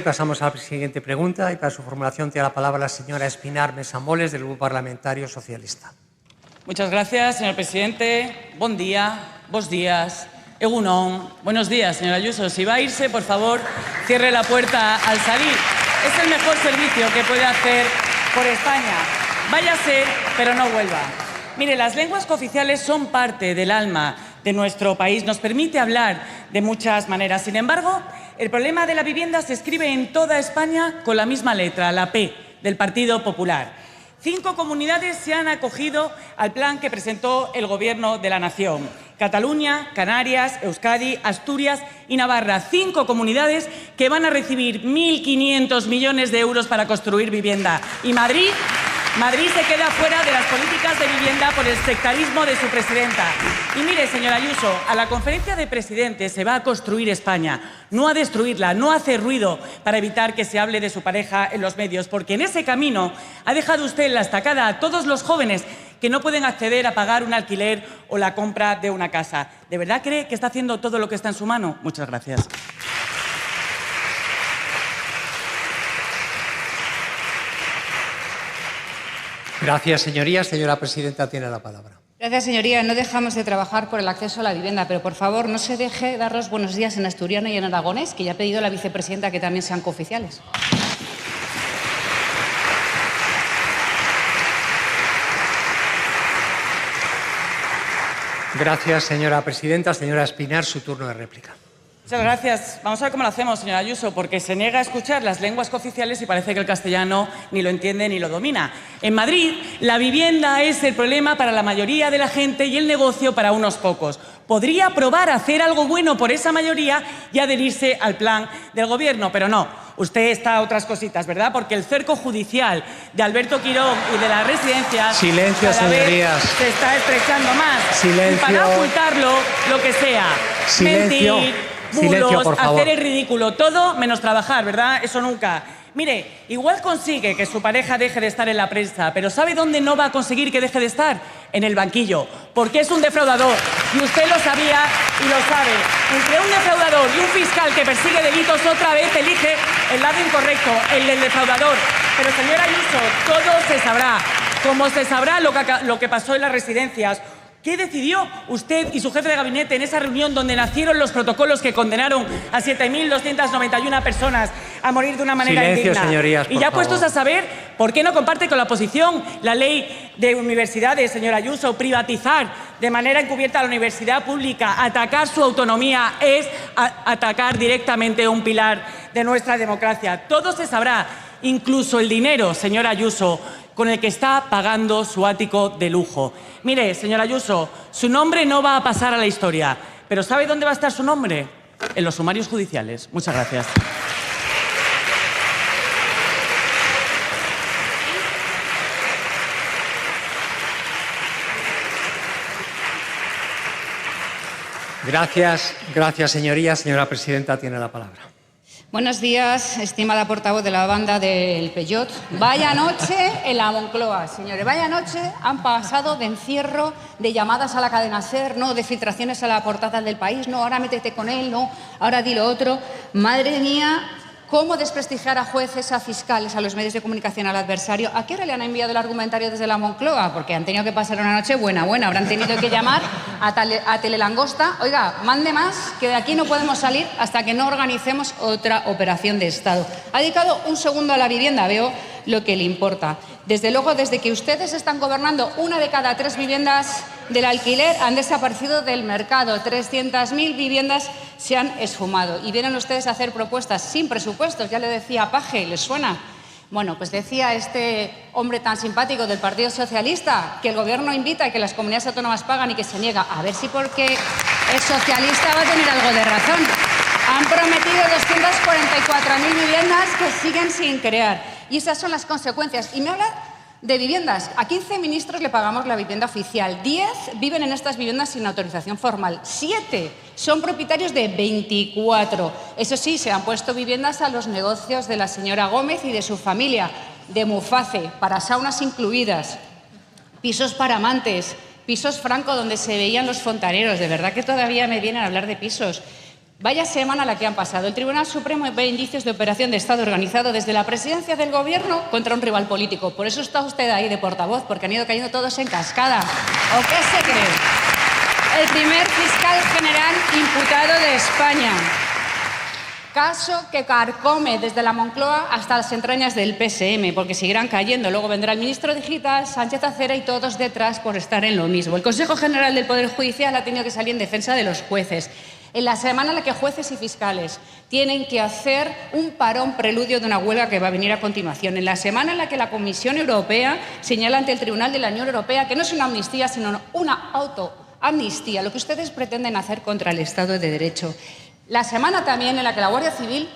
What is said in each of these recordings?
Pasamos a la siguiente pregunta y para su formulación tiene la palabra la señora Espinar Mesa Moles, del Grupo Parlamentario Socialista. Muchas gracias, señor presidente. Buen día, buenos días, egunon. Buenos días, señora Ayuso. Si va a irse, por favor, cierre la puerta al salir. Es el mejor servicio que puede hacer por España. Váyase, pero no vuelva. Mire, las lenguas cooficiales son parte del alma de nuestro país. Nos permite hablar de muchas maneras. Sin embargo, el problema de la vivienda se escribe en toda España con la misma letra, la P, del Partido Popular. 5 comunidades se han acogido al plan que presentó el Gobierno de la Nación. Cataluña, Canarias, Euskadi, Asturias y Navarra. 5 comunidades que van a recibir 1.500 millones de euros para construir vivienda. Y Madrid se queda fuera de las políticas de vivienda por el sectarismo de su presidenta. Y mire, señora Ayuso, a la conferencia de presidentes se va a construir España, no a destruirla, no a hacer ruido para evitar que se hable de su pareja en los medios, porque en ese camino ha dejado usted en la estacada a todos los jóvenes que no pueden acceder a pagar un alquiler o la compra de una casa. ¿De verdad cree que está haciendo todo lo que está en su mano? Muchas gracias. Gracias, señoría. Señora presidenta, tiene la palabra. Gracias, señoría. No dejamos de trabajar por el acceso a la vivienda, pero por favor no se deje dar los buenos días en asturiano y en aragonés, que ya ha pedido la vicepresidenta que también sean cooficiales. Gracias, señora presidenta. Señora Espinar, su turno de réplica. Muchas gracias. Vamos a ver cómo lo hacemos, señora Ayuso, porque se niega a escuchar las lenguas cooficiales y parece que el castellano ni lo entiende ni lo domina. En Madrid, la vivienda es el problema para la mayoría de la gente y el negocio para unos pocos. Podría probar a hacer algo bueno por esa mayoría y adherirse al plan del Gobierno, pero no. Usted está a otras cositas, ¿verdad? Porque el cerco judicial de Alberto Quirón y de las residencias silencio, cada señorías. vez se está estrechando más. Silencio. Y para ocultarlo, lo que sea. Silencio. Mentir, bulos, Silencio, por favor. hacer el ridículo, todo menos trabajar, ¿verdad? Eso nunca. Mire, igual consigue que su pareja deje de estar en la prensa, pero ¿sabe dónde no va a conseguir que deje de estar? En el banquillo, porque es un defraudador. Y usted lo sabía y lo sabe. Entre un defraudador y un fiscal que persigue delitos, otra vez elige el lado incorrecto, el del defraudador. Pero, señora Ayuso, todo se sabrá. Como se sabrá lo que pasó en las residencias. ¿Qué decidió usted y su jefe de gabinete en esa reunión donde nacieron los protocolos que condenaron a 7.291 personas a morir de una manera silencio, indigna? Señorías, y ya por puestos favor. a saber, ¿por qué no comparte con la oposición la ley de universidades, señora Ayuso? Privatizar de manera encubierta la universidad pública, atacar su autonomía, es atacar directamente un pilar de nuestra democracia. Todo se sabrá, incluso el dinero, señora Ayuso, con el que está pagando su ático de lujo. Mire, señora Ayuso, su nombre no va a pasar a la historia, pero ¿sabe dónde va a estar su nombre? En los sumarios judiciales. Muchas gracias. Gracias, señoría. Señora presidenta, tiene la palabra. Buenos días, estimada portavoz de la banda del Peyot. Vaya noche en la Moncloa, señores. Vaya noche han pasado de encierro, de llamadas a la cadena SER, no, de filtraciones a la portada del País, no, ahora métete con él, no, ahora di lo otro. Madre mía, cómo desprestigiar a jueces, a fiscales, a los medios de comunicación, al adversario. ¿A qué hora le han enviado el argumentario desde la Moncloa? Porque han tenido que pasar una noche buena. Habrán tenido que llamar a Telelangosta. Oiga, mande más, que de aquí no podemos salir hasta que no organicemos otra operación de Estado. Ha dedicado un segundo a la vivienda, veo lo que le importa. Desde luego, desde que ustedes están gobernando, 1 de cada 3 viviendas del alquiler han desaparecido del mercado. 300.000 viviendas se han esfumado. Y vienen ustedes a hacer propuestas sin presupuestos. Ya le decía Paje, ¿les suena? Bueno, pues decía este hombre tan simpático del Partido Socialista que el Gobierno invita y que las comunidades autónomas pagan y que se niega. A ver si porque es socialista va a tener algo de razón. Han prometido 244.000 viviendas que siguen sin crear. Y esas son las consecuencias. Y me habla de viviendas. A 15 ministros le pagamos la vivienda oficial. 10 viven en estas viviendas sin autorización formal. 7 son propietarios de 24. Eso sí, se han puesto viviendas a los negocios de la señora Gómez y de su familia, de Muface, para saunas incluidas, pisos para amantes, pisos franco donde se veían los fontaneros. De verdad que todavía me vienen a hablar de pisos. Vaya semana la que han pasado. El Tribunal Supremo ve indicios de operación de Estado organizado desde la presidencia del Gobierno contra un rival político. Por eso está usted ahí de portavoz, porque han ido cayendo todos en cascada. ¿O qué se cree? El primer fiscal general imputado de España. Caso que carcome desde la Moncloa hasta las entrañas del PSM, porque seguirán cayendo. Luego vendrá el ministro digital, Sánchez Acera y todos detrás por estar en lo mismo. El Consejo General del Poder Judicial ha tenido que salir en defensa de los jueces. En la semana en la que jueces y fiscales tienen que hacer un parón preludio de una huelga que va a venir a continuación. En la semana en la que la Comisión Europea señala ante el Tribunal de la Unión Europea que no es una amnistía, sino una autoamnistía, lo que ustedes pretenden hacer contra el Estado de Derecho. La semana también en la que la Guardia Civil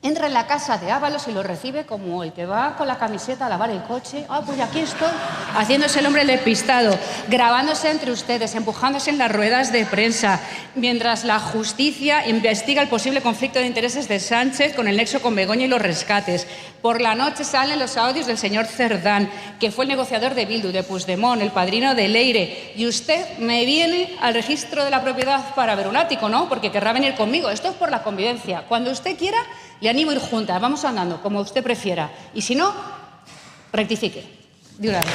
entra en la casa de Ábalos y lo recibe como el que va con la camiseta a lavar el coche. Ah, pues aquí estoy, haciéndose el hombre despistado, grabándose entre ustedes, empujándose en las ruedas de prensa, mientras la justicia investiga el posible conflicto de intereses de Sánchez con el nexo con Begoña y los rescates. Por la noche salen los audios del señor Cerdán, que fue el negociador de Bildu, de Puigdemont, el padrino de Leire. Y usted me viene al registro de la propiedad para ver un ático, ¿no? Porque querrá venir conmigo. Esto es por la convivencia. Cuando usted quiera, le animo a ir juntas. Vamos andando, como usted prefiera. Y si no, rectifique. De una vez.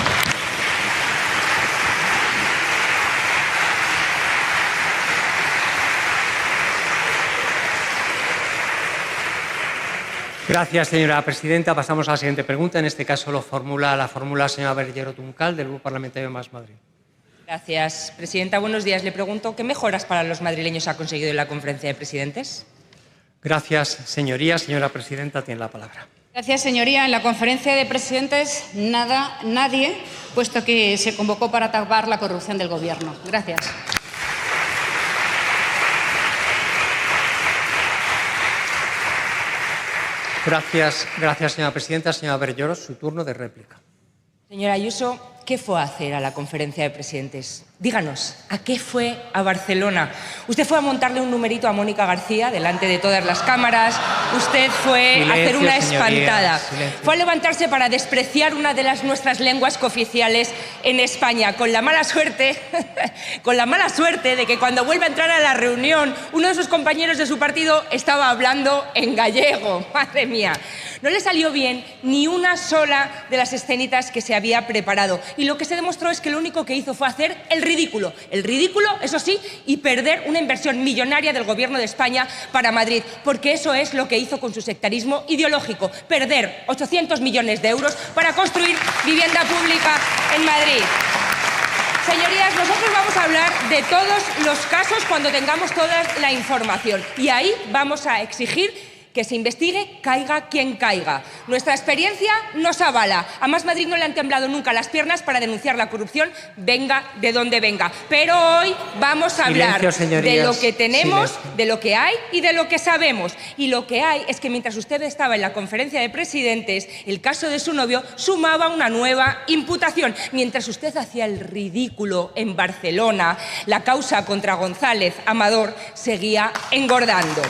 Gracias, señora presidenta. Pasamos a la siguiente pregunta. En este caso la formula la señora Berllero Tuncal, del Grupo Parlamentario Más Madrid. Gracias, presidenta. Buenos días. Le pregunto, ¿qué mejoras para los madrileños ha conseguido en la conferencia de presidentes? Gracias, señoría. Señora presidenta, tiene la palabra. Gracias, señoría. En la conferencia de presidentes, nadie, puesto que se convocó para tapar la corrupción del Gobierno. Gracias. Gracias, señora presidenta. Señora Berllero, su turno de réplica. Señora Ayuso, ¿qué fue a hacer a la conferencia de presidentes? Díganos, ¿a qué fue a Barcelona? Usted fue a montarle un numerito a Mónica García delante de todas las cámaras. Usted fue a hacer una espantada. Fue a levantarse para despreciar una de nuestras lenguas cooficiales en España, con la mala suerte de que cuando vuelve a entrar a la reunión, uno de sus compañeros de su partido estaba hablando en gallego. Madre mía. No le salió bien ni una sola de las escenitas que se había preparado. Y lo que se demostró es que lo único que hizo fue hacer el ridículo, eso sí, y perder una inversión millonaria del Gobierno de España para Madrid, porque eso es lo que hizo con su sectarismo ideológico, perder 800 millones de euros para construir vivienda pública en Madrid. Señorías, nosotros vamos a hablar de todos los casos cuando tengamos toda la información y ahí vamos a exigir que se investigue, caiga quien caiga. Nuestra experiencia nos avala. A Más Madrid no le han temblado nunca las piernas para denunciar la corrupción, venga de donde venga. Pero hoy vamos a hablar de lo que tenemos, de lo que hay y de lo que sabemos. Y lo que hay es que mientras usted estaba en la conferencia de presidentes, el caso de su novio sumaba una nueva imputación. Mientras usted hacía el ridículo en Barcelona, la causa contra González Amador seguía engordando.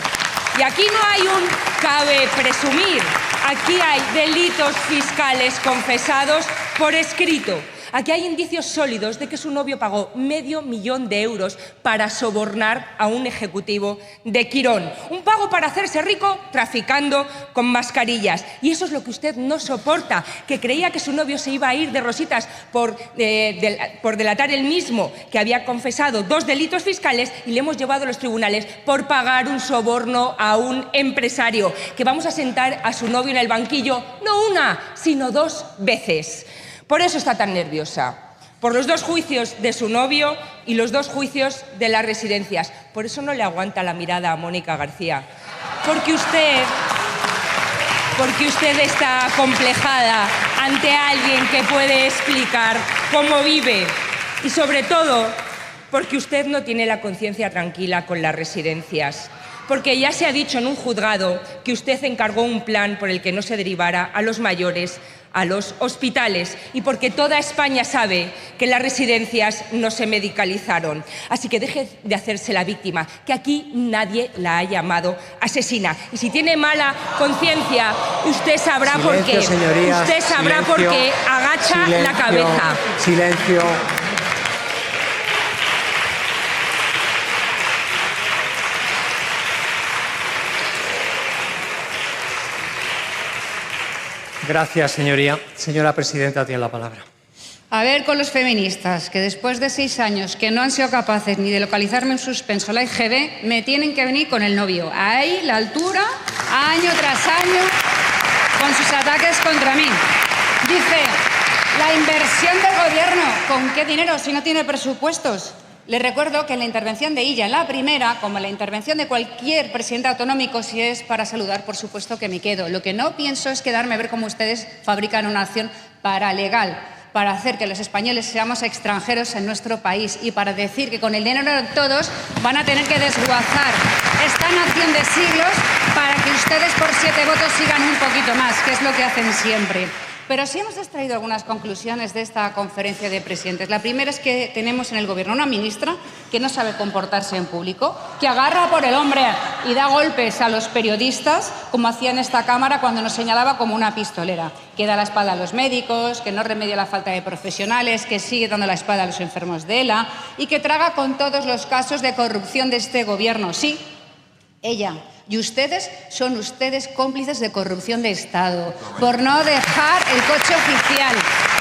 Y aquí no hay un cabe presumir, aquí hay delitos fiscales confesados por escrito. Aquí hay indicios sólidos de que su novio pagó $500.000 de euros para sobornar a un ejecutivo de Quirón. Un pago para hacerse rico traficando con mascarillas. Y eso es lo que usted no soporta, que creía que su novio se iba a ir de rositas por delatar él mismo, que había confesado 2 delitos fiscales y le hemos llevado a los tribunales por pagar un soborno a un empresario, que vamos a sentar a su novio en el banquillo no una, sino 2 veces. Por eso está tan nerviosa, por los 2 juicios de su novio y los 2 juicios de las residencias. Por eso no le aguanta la mirada a Mónica García, porque usted está acomplejada ante alguien que puede explicar cómo vive y sobre todo porque usted no tiene la conciencia tranquila con las residencias. Porque ya se ha dicho en un juzgado que usted encargó un plan por el que no se derivara a los mayores a los hospitales y porque toda España sabe que las residencias no se medicalizaron. Así que deje de hacerse la víctima, que aquí nadie la ha llamado asesina. Y si tiene mala conciencia, usted sabrá por qué. Usted sabrá por qué agacha la cabeza. Silencio. Gracias, señoría. Señora presidenta, tiene la palabra. A ver con los feministas, que después de 6 años que no han sido capaces ni de localizarme en suspenso la IGB, me tienen que venir con el novio. Ahí, la altura, año tras año, con sus ataques contra mí. Dice, la inversión del gobierno, ¿con qué dinero si no tiene presupuestos? Les recuerdo que en la intervención de ella, en la primera, como en la intervención de cualquier presidente autonómico, si es para saludar, por supuesto que me quedo. Lo que no pienso es quedarme a ver cómo ustedes fabrican una acción paralegal para hacer que los españoles seamos extranjeros en nuestro país y para decir que con el dinero de todos van a tener que desguazar esta nación de siglos para que ustedes por 7 votos sigan un poquito más, que es lo que hacen siempre. Pero sí hemos extraído algunas conclusiones de esta conferencia de presidentes. La primera es que tenemos en el Gobierno una ministra que no sabe comportarse en público, que agarra por el hombre y da golpes a los periodistas, como hacía en esta Cámara cuando nos señalaba como una pistolera, que da la espalda a los médicos, que no remedia la falta de profesionales, que sigue dando la espalda a los enfermos de ELA y que traga con todos los casos de corrupción de este Gobierno. Sí, ella. Y ustedes son cómplices de corrupción de Estado, por no dejar el coche oficial,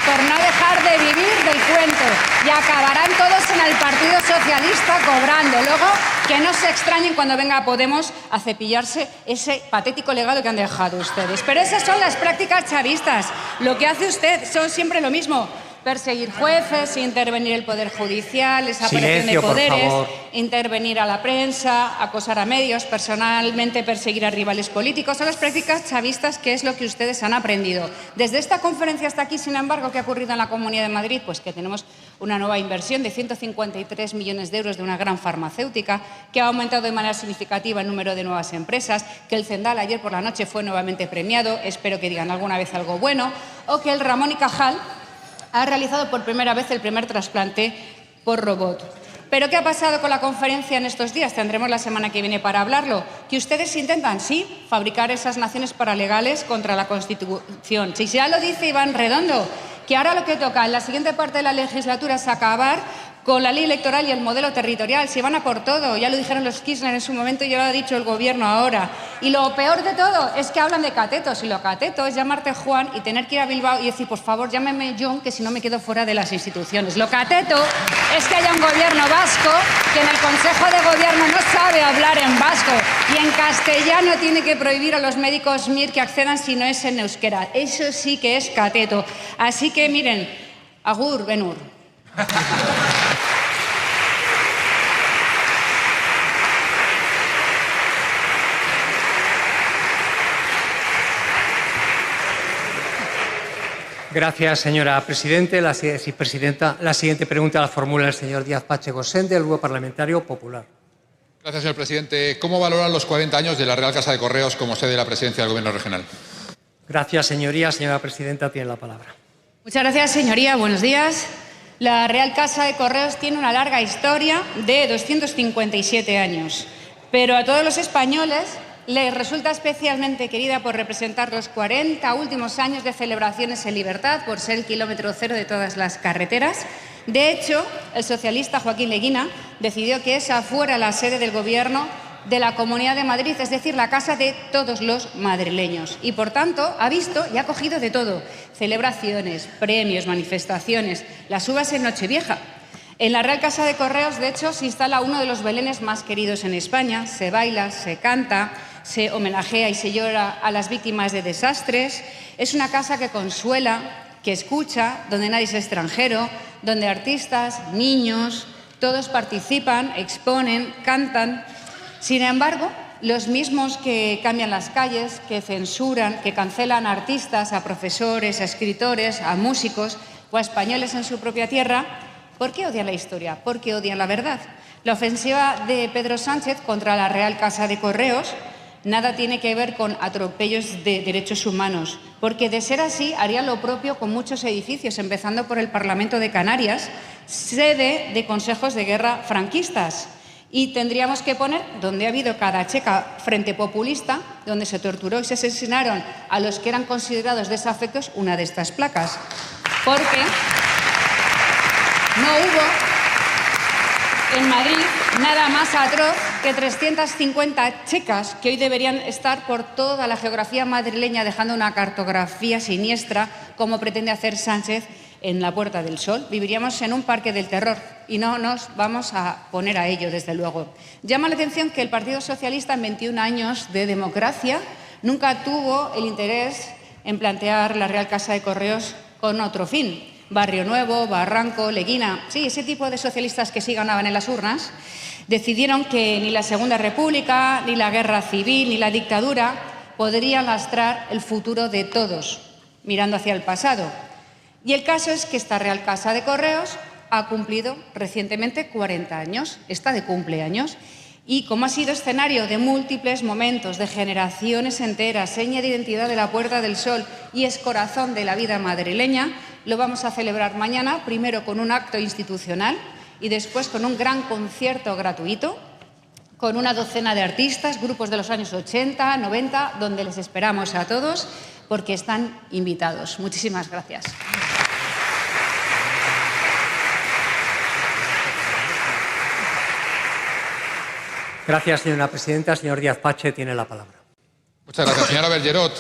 por no dejar de vivir del cuento. Y acabarán todos en el Partido Socialista cobrando. Luego, que no se extrañen cuando venga Podemos a cepillarse ese patético legado que han dejado ustedes. Pero esas son las prácticas chavistas. Lo que hace usted son siempre lo mismo. Perseguir jueces, intervenir el Poder Judicial, esa separación de poderes, intervenir a la prensa, acosar a medios, personalmente perseguir a rivales políticos. Son las prácticas chavistas, que es lo que ustedes han aprendido. Desde esta conferencia hasta aquí, sin embargo, ¿qué ha ocurrido en la Comunidad de Madrid? Pues que tenemos una nueva inversión de 153 millones de euros de una gran farmacéutica, que ha aumentado de manera significativa el número de nuevas empresas, que el Zendal ayer por la noche fue nuevamente premiado, espero que digan alguna vez algo bueno, o que el Ramón y Cajal ha realizado por primera vez el primer trasplante por robot. ¿Pero qué ha pasado con la conferencia en estos días? Tendremos la semana que viene para hablarlo. Que ustedes intentan, sí, fabricar esas naciones paralegales contra la Constitución. Si ya lo dice Iván Redondo, que ahora lo que toca en la siguiente parte de la legislatura es acabar con la ley electoral y el modelo territorial. Se van a por todo. Ya lo dijeron los Kirchner en su momento y ya lo ha dicho el Gobierno ahora. Y lo peor de todo es que hablan de catetos. Y lo cateto es llamarte Juan y tener que ir a Bilbao y decir, por favor, llámeme John, que si no me quedo fuera de las instituciones. Lo cateto es que haya un Gobierno vasco que en el Consejo de Gobierno no sabe hablar en vasco y en castellano tiene que prohibir a los médicos MIR que accedan si no es en euskera. Eso sí que es cateto. Así que, miren, agur, benur. Gracias, señora presidenta. La siguiente pregunta la formula el señor Díaz Pacheco Sende, del Grupo Parlamentario Popular. Gracias, señor presidente. ¿Cómo valoran los 40 años de la Real Casa de Correos como sede de la presidencia del Gobierno regional? Gracias, señoría. Señora presidenta, tiene la palabra. Muchas gracias, señoría. Buenos días. La Real Casa de Correos tiene una larga historia de 257 años, pero a todos los españoles les resulta especialmente querida por representar los 40 últimos años de celebraciones en libertad, por ser el kilómetro cero de todas las carreteras. De hecho, el socialista Joaquín Leguina decidió que esa fuera la sede del Gobierno de la Comunidad de Madrid, es decir, la casa de todos los madrileños. Y, por tanto, ha visto y ha cogido de todo: celebraciones, premios, manifestaciones, las uvas en Nochevieja. En la Real Casa de Correos, de hecho, se instala uno de los belenes más queridos en España. Se baila, se canta, se homenajea y se llora a las víctimas de desastres. Es una casa que consuela, que escucha, donde nadie es extranjero, donde artistas, niños, todos participan, exponen, cantan. Sin embargo, los mismos que cambian las calles, que censuran, que cancelan a artistas, a profesores, a escritores, a músicos o a españoles en su propia tierra, ¿por qué odian la historia? ¿Por qué odian la verdad? La ofensiva de Pedro Sánchez contra la Real Casa de Correos nada tiene que ver con atropellos de derechos humanos, porque de ser así haría lo propio con muchos edificios, empezando por el Parlamento de Canarias, sede de consejos de guerra franquistas. Y tendríamos que poner donde ha habido cada checa frente populista, donde se torturó y se asesinaron a los que eran considerados desafectos, una de estas placas. Porque no hubo en Madrid nada más atroz que 350 checas que hoy deberían estar por toda la geografía madrileña dejando una cartografía siniestra, como pretende hacer Sánchez en la Puerta del Sol. Viviríamos en un parque del terror y no nos vamos a poner a ello, desde luego. Llama la atención que el Partido Socialista, en 21 años de democracia, nunca tuvo el interés en plantear la Real Casa de Correos con otro fin. Barrio Nuevo, Barranco, Leguina, sí, ese tipo de socialistas que sí ganaban en las urnas, decidieron que ni la Segunda República, ni la Guerra Civil, ni la dictadura podrían lastrar el futuro de todos, mirando hacia el pasado. Y el caso es que esta Real Casa de Correos ha cumplido recientemente 40 años, está de cumpleaños, y como ha sido escenario de múltiples momentos, de generaciones enteras, seña de identidad de la Puerta del Sol y es corazón de la vida madrileña, lo vamos a celebrar mañana, primero con un acto institucional y después con un gran concierto gratuito, con una docena de artistas, grupos de los años 80, 90, donde les esperamos a todos porque están invitados. Muchísimas gracias. Gracias, señora presidenta. Señor Díaz-Pache tiene la palabra. Muchas gracias, señora Bergerot.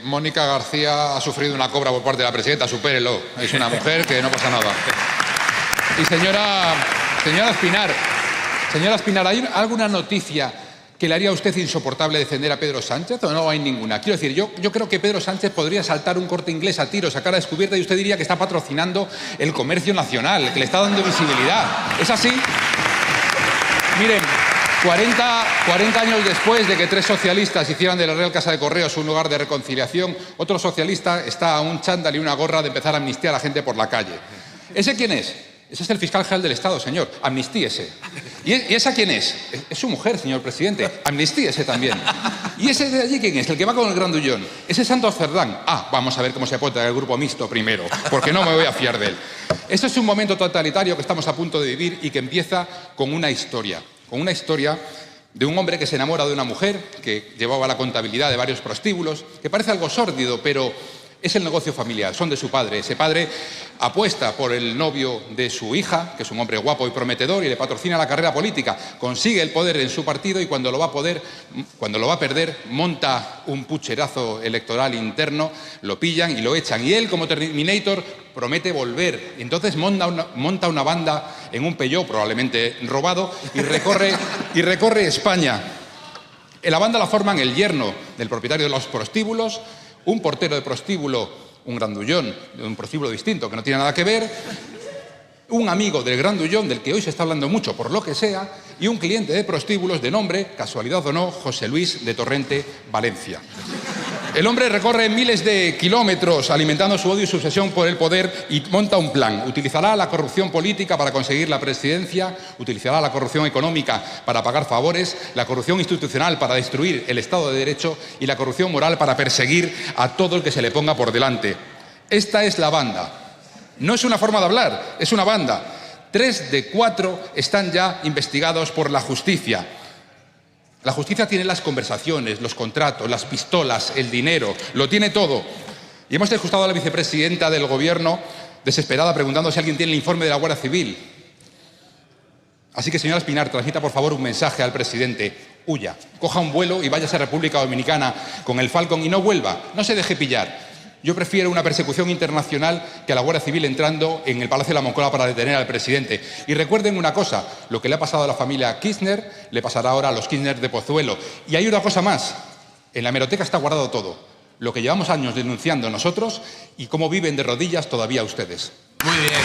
Mónica García ha sufrido una cobra por parte de la presidenta, supérelo. Es una mujer que no pasa nada. Y señora Espinar, ¿hay alguna noticia que le haría a usted insoportable defender a Pedro Sánchez o no hay ninguna? Quiero decir, yo creo que Pedro Sánchez podría saltar un Corte Inglés a tiros, a cara descubierta, y usted diría que está patrocinando el comercio nacional, que le está dando visibilidad. ¿Es así? Miren, 40 años después de que 3 socialistas hicieran de la Real Casa de Correos un lugar de reconciliación, otro socialista está a un chándal y una gorra de empezar a amnistiar a la gente por la calle. ¿Ese quién es? Ese es el fiscal general del Estado, señor. Amnistíese. ¿Y esa quién es? Es su mujer, señor presidente. Amnistíese también. ¿Y ese de allí quién es? El que va con el grandullón. Ese es Santos Cerdán. Vamos a ver cómo se aporta el grupo mixto primero, porque no me voy a fiar de él. Esto es un momento totalitario que estamos a punto de vivir y que empieza con una historia. Con una historia de un hombre que se enamora de una mujer, que llevaba la contabilidad de varios prostíbulos, que parece algo sórdido, pero es el negocio familiar, son de su padre. Ese padre apuesta por el novio de su hija, que es un hombre guapo y prometedor, y le patrocina la carrera política. Consigue el poder en su partido y cuando lo va a perder, monta un pucherazo electoral interno, lo pillan y lo echan. Y él, como Terminator, promete volver. Entonces monta una banda en un Peugeot, probablemente robado, y recorre España. La banda la forman el yerno del propietario de los prostíbulos, un portero de prostíbulo, un grandullón de un prostíbulo distinto que no tiene nada que ver, un amigo del grandullón del que hoy se está hablando mucho por lo que sea, y un cliente de prostíbulos de nombre, casualidad o no, José Luis de Torrente, Valencia. El hombre recorre miles de kilómetros alimentando su odio y su obsesión por el poder y monta un plan. Utilizará la corrupción política para conseguir la presidencia, utilizará la corrupción económica para pagar favores, la corrupción institucional para destruir el Estado de Derecho y la corrupción moral para perseguir a todo el que se le ponga por delante. Esta es la banda. No es una forma de hablar, es una banda. 3 de 4 están ya investigados por la justicia. La justicia tiene las conversaciones, los contratos, las pistolas, el dinero, lo tiene todo. Y hemos escuchado a la vicepresidenta del Gobierno desesperada preguntando si alguien tiene el informe de la Guardia Civil. Así que, señora Espinar, transmita por favor un mensaje al presidente. Huya, coja un vuelo y váyase a República Dominicana con el Falcon y no vuelva, no se deje pillar. Yo prefiero una persecución internacional que a la Guardia Civil entrando en el Palacio de la Moncloa para detener al presidente. Y recuerden una cosa, lo que le ha pasado a la familia Kirchner, le pasará ahora a los Kirchner de Pozuelo. Y hay una cosa más, en la hemeroteca está guardado todo, lo que llevamos años denunciando nosotros y cómo viven de rodillas todavía ustedes. Muy bien.